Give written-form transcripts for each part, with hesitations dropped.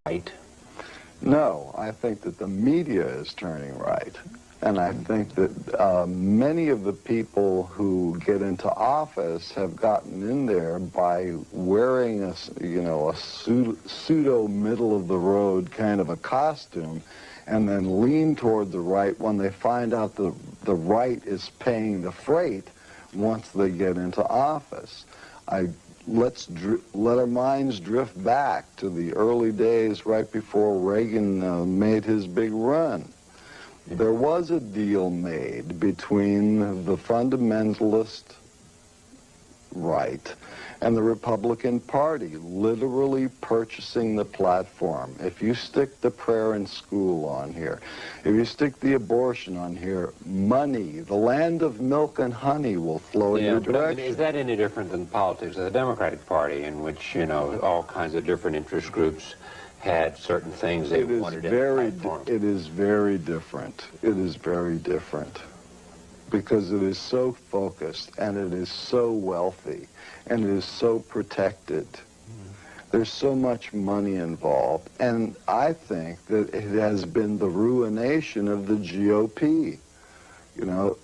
right? No, I think that the media is turning right. And I think that many of the people who get into office have gotten in there by wearing a pseudo middle of the road kind of a costume, and then lean toward the right when they find out the right is paying the freight once they get into office. Let our minds drift back to the early days right before Reagan made his big run. There was a deal made between the fundamentalist right and the Republican Party, literally purchasing the platform. If you stick the prayer in school on here, if you stick the abortion on here, money, the land of milk and honey will flow in your direction. I mean, is that any different than politics of the Democratic Party, in which, you know, all kinds of different interest groups had certain things they wanted in the platform? It is very different. It is very different. Because it is so focused, and it is so wealthy, and it is so protected. There's so much money involved, and I think that it has been the ruination of the GOP. You know,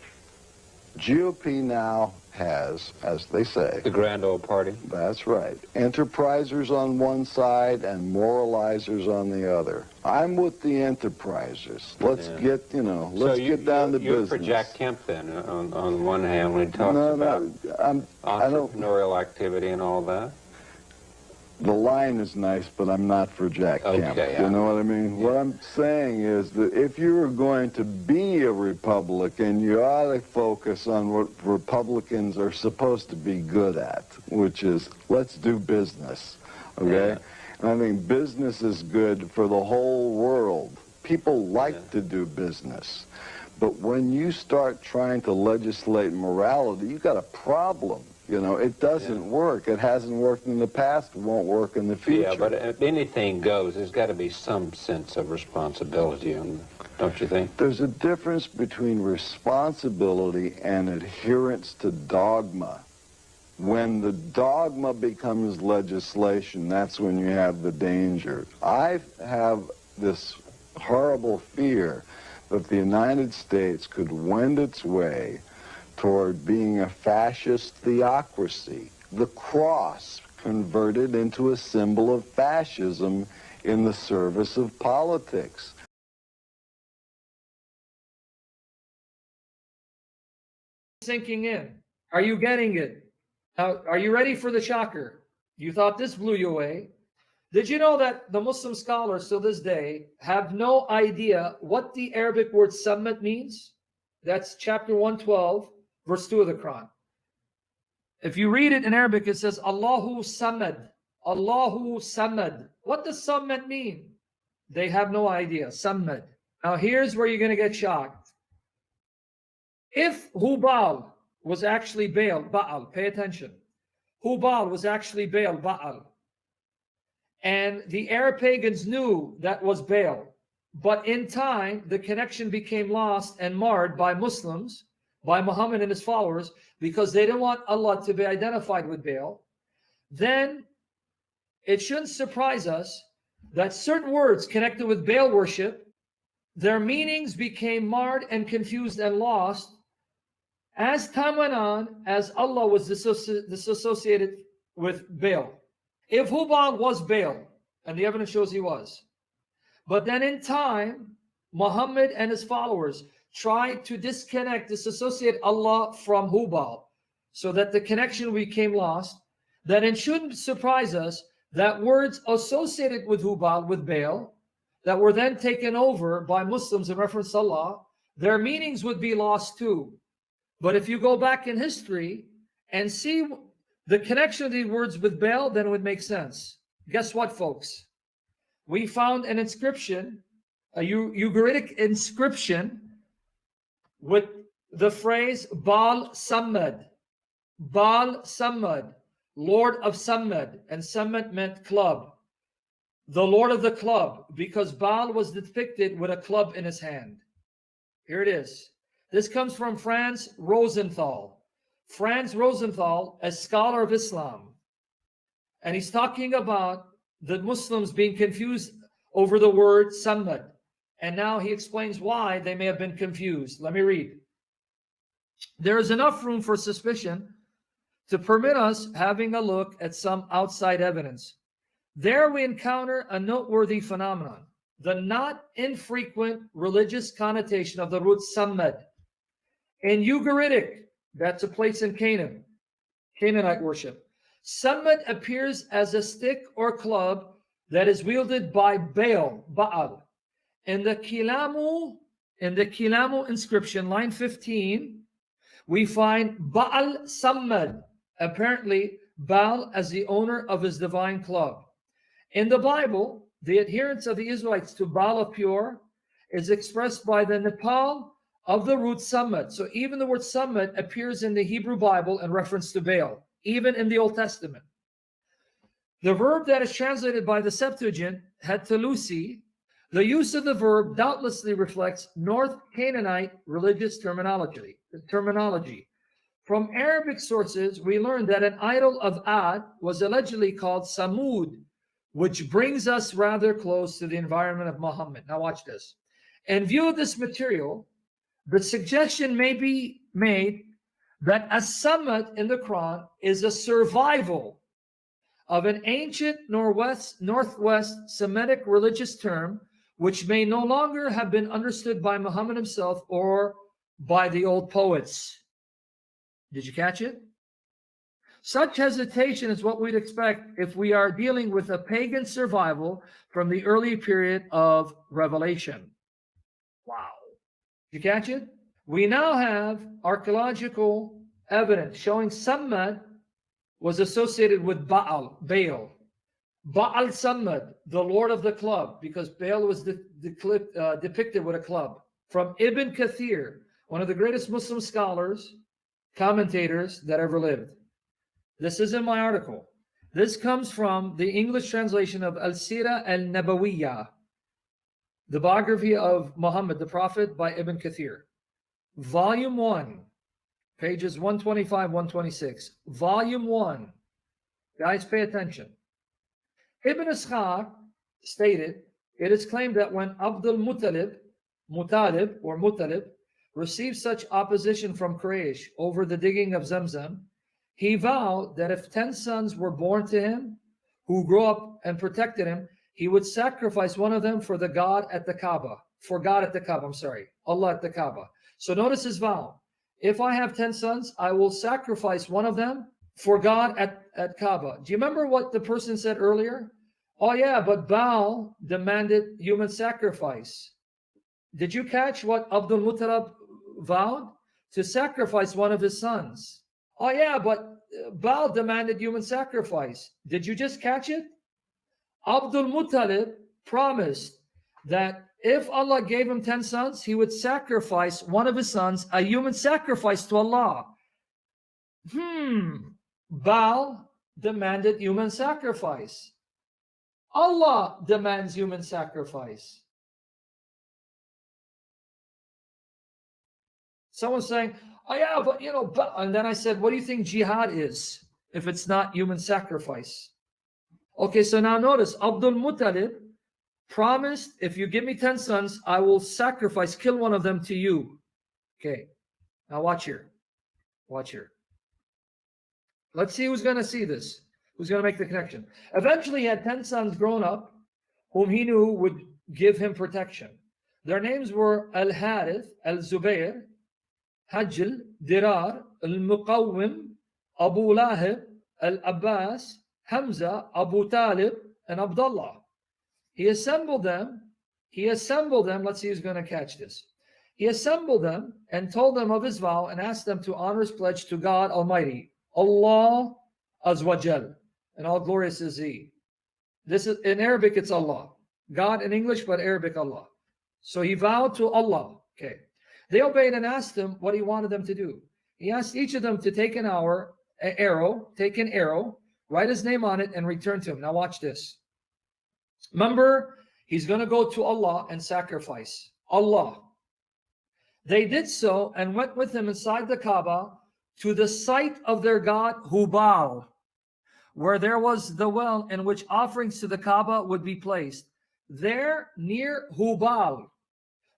GOP now has, as they say, the grand old party. That's right. Enterprisers on one side and moralizers on the other. I'm with the enterprisers. Let's get, you know, let's get down to business. You're for Jack Kemp then, on one hand, when he talks about entrepreneurial activity and all that? The line is nice, but I'm not for Jack Kemp. You know what I mean? Yeah. What I'm saying is that if you are going to be a Republican, you ought to focus on what Republicans are supposed to be good at, which is, let's do business, okay? Yeah. And I think business is good for the whole world. People like to do business. But when you start trying to legislate morality, you've got a problem. You know, it doesn't work. It hasn't worked in the past. It won't work in the future. Yeah, but if anything goes, there's got to be some sense of responsibility, don't you think? There's a difference between responsibility and adherence to dogma. When the dogma becomes legislation, that's when you have the danger. I have this horrible fear that the United States could wend its way toward being a fascist theocracy, the cross converted into a symbol of fascism in the service of politics. Sinking in. Are you getting it? Now, are you ready for the shocker? You thought this blew you away. Did you know that the Muslim scholars to this day have no idea what the Arabic word samad means? That's chapter 112. Verse 2 of the Quran. If you read it in Arabic, it says, Allahu Samad. Allahu Samad. What does Samad mean? They have no idea. Samad. Now here's where you're going to get shocked. If Hubal was actually Ba'al, pay attention. Hubal was actually Ba'al. And the Arab pagans knew that was Baal. But in time, the connection became lost and marred by Muslims, by Muhammad and his followers, because they didn't want Allah to be identified with Baal. Then it shouldn't surprise us that certain words connected with Baal worship, their meanings became marred and confused and lost as time went on, as Allah was disassociated with Baal. If Hubal was Baal, and the evidence shows he was, but then in time, Muhammad and his followers tried to disassociate Allah from Hubal, so that the connection became lost, then it shouldn't surprise us that words associated with Hubal, with Baal, that were then taken over by Muslims in reference to Allah, their meanings would be lost too. But if you go back in history and see the connection of these words with Baal, then it would make sense. Guess what, folks? We found an inscription, a Ugaritic inscription, with the phrase Ba'al Samad, Ba'al Samad, Lord of Samad, and Samad meant club, the Lord of the club, because Ba'al was depicted with a club in his hand. Here it is. This comes from Franz Rosenthal. Franz Rosenthal, a scholar of Islam, and he's talking about the Muslims being confused over the word Samad. And now he explains why they may have been confused. Let me read. There is enough room for suspicion to permit us having a look at some outside evidence. There we encounter a noteworthy phenomenon, the not infrequent religious connotation of the root Samad. In Ugaritic, that's a place in Canaan, Canaanite worship, Samad appears as a stick or club that is wielded by Ba'al. In the Kilamu inscription, line 15, we find Ba'al Samad, apparently Baal as the owner of his divine club. In the Bible, the adherence of the Israelites to Baal of Peor is expressed by the Nepal of the root Samad. So even the word Samad appears in the Hebrew Bible in reference to Baal, even in the Old Testament. The verb that is translated by the Septuagint, hatalusi, the use of the verb doubtlessly reflects North Canaanite religious terminology. From Arabic sources, we learn that an idol of Ad was allegedly called Samud, which brings us rather close to the environment of Muhammad. Now watch this. In view of this material, the suggestion may be made that as-Samad in the Quran is a survival of an ancient northwest Semitic religious term, which may no longer have been understood by Muhammad himself or by the old poets. Did you catch it? Such hesitation is what we'd expect if we are dealing with a pagan survival from the early period of Revelation. Wow. Did you catch it? We now have archaeological evidence showing Samad was associated with Baal. Ba'al Samad, the Lord of the club, because Baal was depicted with a club. From Ibn Kathir, one of the greatest Muslim scholars, commentators that ever lived. This is in my article. This comes from the English translation of Al-Sirah al-Nabawiyya, the biography of Muhammad, the Prophet, by Ibn Kathir. Volume 1, pages 125, 126. Volume 1. Guys, pay attention. Ibn Ishaq stated, it is claimed that when Abdul Muttalib received such opposition from Quraysh over the digging of Zamzam, he vowed that if 10 sons were born to him, who grew up and protected him, he would sacrifice one of them for God at the Kaaba. Allah at the Kaaba. So notice his vow. If I have 10 sons, I will sacrifice one of them for God at Kaaba. Do you remember what the person said earlier? Oh yeah, but Baal demanded human sacrifice. Did you catch what Abdul Muttalib vowed? To sacrifice one of his sons. Oh yeah, but Baal demanded human sacrifice. Did you just catch it? Abdul Muttalib promised that if Allah gave him 10 sons, he would sacrifice one of his sons, a human sacrifice to Allah. Baal demanded human sacrifice. Allah demands human sacrifice. Someone's saying, oh yeah, but and then I said, what do you think jihad is if it's not human sacrifice? Okay, so now notice, Abdul Muttalib promised, if you give me 10 sons, I will kill one of them to you. Okay, now watch here. Let's see who's going to see this. Who's going to make the connection? Eventually, he had 10 sons grown up, whom he knew would give him protection. Their names were Al-Harith, Al-Zubayr, Hajl, Dirar, Al-Muqawwim, Abu Lahib, Al-Abbas, Hamza, Abu Talib, and Abdullah. He assembled them. Let's see who's going to catch this. He assembled them and told them of his vow and asked them to honor his pledge to God Almighty, Allah Azwajal, and all glorious is He. This is in Arabic, it's Allah. God in English, but Arabic Allah. So he vowed to Allah. Okay. They obeyed and asked him what he wanted them to do. He asked each of them to take an arrow, write his name on it, and return to him. Now watch this. Remember, he's going to go to Allah and sacrifice. Allah. They did so and went with him inside the Kaaba to the site of their god Hubal, where there was the well in which offerings to the Kaaba would be placed. There near Hubal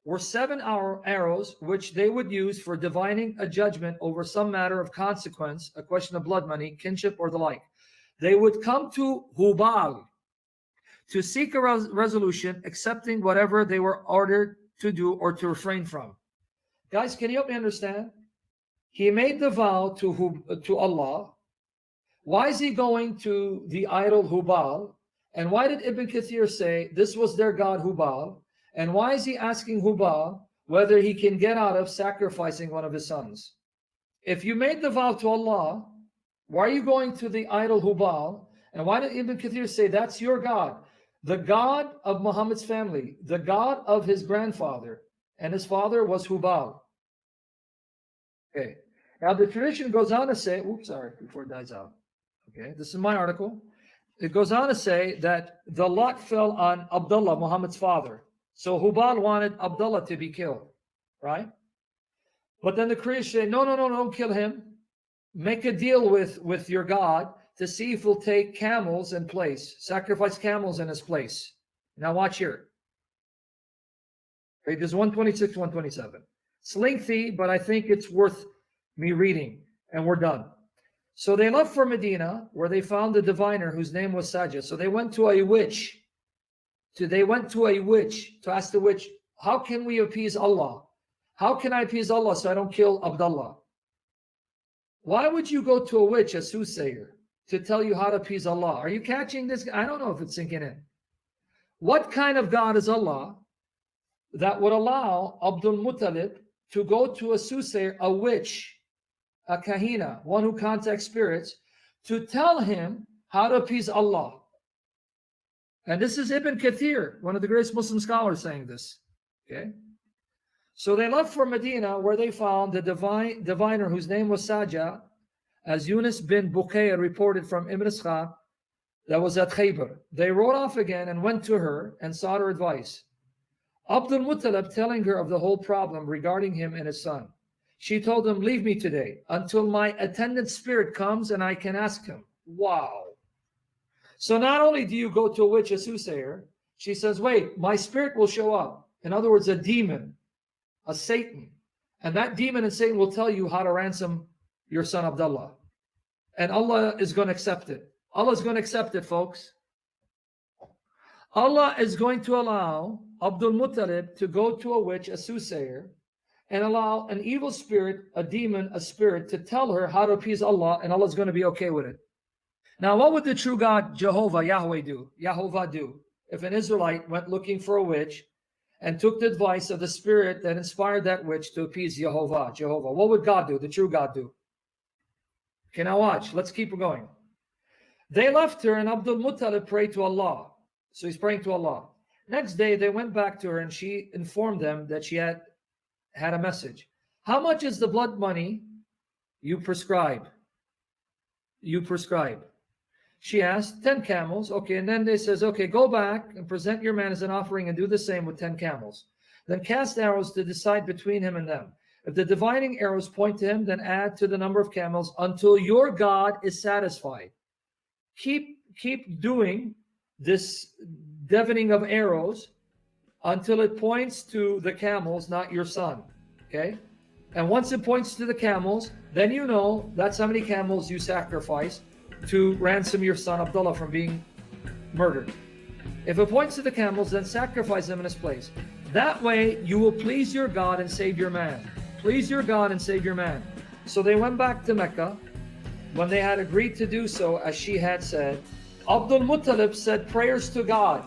were 7 arrows which they would use for divining a judgment over some matter of consequence, a question of blood money, kinship, or the like. They would come to Hubal to seek a resolution, accepting whatever they were ordered to do or to refrain from. Guys, can you help me understand? He made the vow to Allah. Why is he going to the idol Hubal? And why did Ibn Kathir say this was their god Hubal? And why is he asking Hubal whether he can get out of sacrificing one of his sons? If you made the vow to Allah, why are you going to the idol Hubal? And why did Ibn Kathir say that's your God? The God of Muhammad's family, the God of his grandfather, and his father was Hubal. Okay. Now the tradition goes on to say, oops, sorry, before it dies out. Okay, this is my article. It goes on to say that the lot fell on Abdullah, Muhammad's father. So Hubal wanted Abdullah to be killed, right? But then the Quraysh say, no, don't kill him. Make a deal with your God to see if he'll take camels in place, sacrifice camels in his place. Now watch here. Pages 126, 127. It's lengthy, but I think it's worth me reading, and we're done. So they left for Medina, where they found a diviner whose name was Sajah. So they went to a witch. They went to a witch to ask the witch, how can we appease Allah? How can I appease Allah so I don't kill Abdullah? Why would you go to a witch, a soothsayer, to tell you how to appease Allah? Are you catching this? I don't know if it's sinking in. What kind of God is Allah that would allow Abdul Muttalib to go to a soothsayer, a witch, a kahina, one who contacts spirits, to tell him how to appease Allah? And this is Ibn Kathir, one of the greatest Muslim scholars, saying this. Okay. So they left for Medina, where they found the diviner whose name was Sajah, as Yunus bin Bukayr reported from Ibn Ishaq, that was at Khaybar. They rode off again and went to her and sought her advice. Abdul Muttalib telling her of the whole problem regarding him and his son. She told him, leave me today until my attendant spirit comes and I can ask him. Wow. So not only do you go to a witch, a soothsayer, she says, wait, my spirit will show up. In other words, a demon, a Satan. And that demon and Satan will tell you how to ransom your son Abdullah. And Allah is going to accept it. Allah is going to accept it, folks. Allah is going to allow Abdul Muttalib to go to a witch, a soothsayer, and allow an evil spirit, a demon, a spirit, to tell her how to appease Allah, and Allah is going to be okay with it. Now, what would the true God, Jehovah, Yahweh do if an Israelite went looking for a witch and took the advice of the spirit that inspired that witch to appease Jehovah? What would God do, the true God do? Okay, now watch. Let's keep going. They left her, and Abdul Muttalib prayed to Allah. So he's praying to Allah. Next day, they went back to her, and she informed them that she had a message. How much is the blood money you prescribe? She asked, 10 camels. Okay, and then they says, okay, go back and present your man as an offering and do the same with 10 camels. Then cast arrows to decide between him and them. If the divining arrows point to him, then add to the number of camels until your God is satisfied. Keep doing this deafening of arrows until it points to the camels, not your son. Okay? And once it points to the camels, then you know that's how many camels you sacrifice to ransom your son Abdullah from being murdered. If it points to the camels, then sacrifice them in his place. That way you will please your God and save your man. Please your God and save your man. So they went back to Mecca. When they had agreed to do so, as she had said, Abdul Muttalib said prayers to God,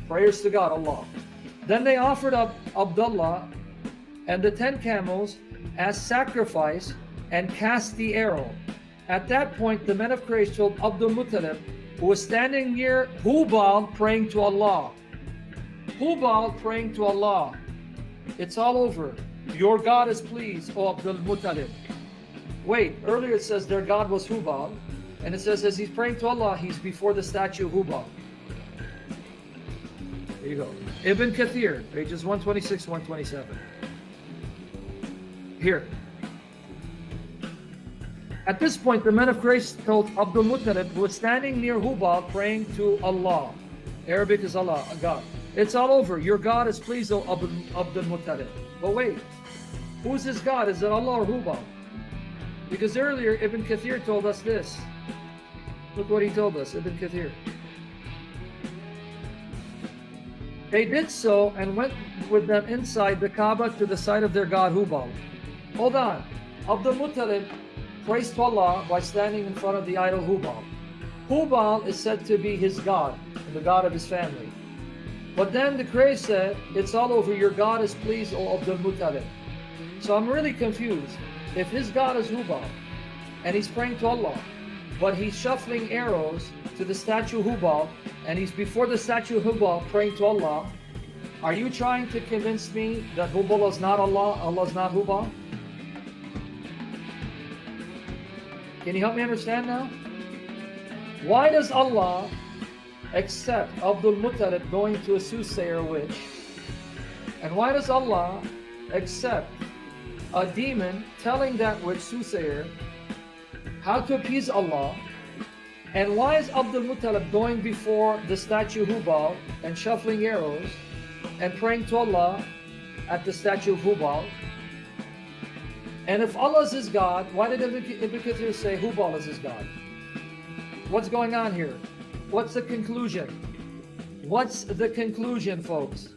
Allah. Then they offered up Abdullah and the 10 camels as sacrifice and cast the arrow. At that point, the men of Quraysh told Abdul Muttalib, who was standing near Hubal, praying to Allah. Hubal praying to Allah. It's all over. Your God is pleased, O Abdul Muttalib. Wait, earlier it says their God was Hubal, and it says as he's praying to Allah, he's before the statue of Hubal. There you go. Ibn Kathir, pages 126, 127. Here. At this point, the men of Quraysh told Abdul Muttalib, who was standing near Hubal, praying to Allah. Arabic is Allah, God. It's all over. Your God is pleased, O Abdul Muttalib. But wait, who's his God? Is it Allah or Hubal? Because earlier Ibn Kathir told us this. Look what he told us, Ibn Kathir. They did so and went with them inside the Kaaba to the side of their God Hubal. Hold on. Abdul Muttalib praised to Allah by standing in front of the idol Hubal. Hubal is said to be his God, and the God of his family. But then the Quraysh said, it's all over, your God is pleased, O Abdul Muttalib. So I'm really confused. If his God is Hubal, and he's praying to Allah, but he's shuffling arrows to the statue Hubal, and he's before the statue Hubal praying to Allah, are you trying to convince me that Hubal is not Allah, Allah is not Hubal? Can you help me understand now? Why does Allah accept Abdul Muttalib going to a soothsayer witch? And why does Allah accept a demon telling that witch soothsayer how to appease Allah? And why is Abdul Muttalib going before the statue Hubal and shuffling arrows and praying to Allah at the statue of Hubal? And if Allah is his God, why did Ibn Kathir say Hubal is his God? What's going on here? What's the conclusion? What's the conclusion, folks?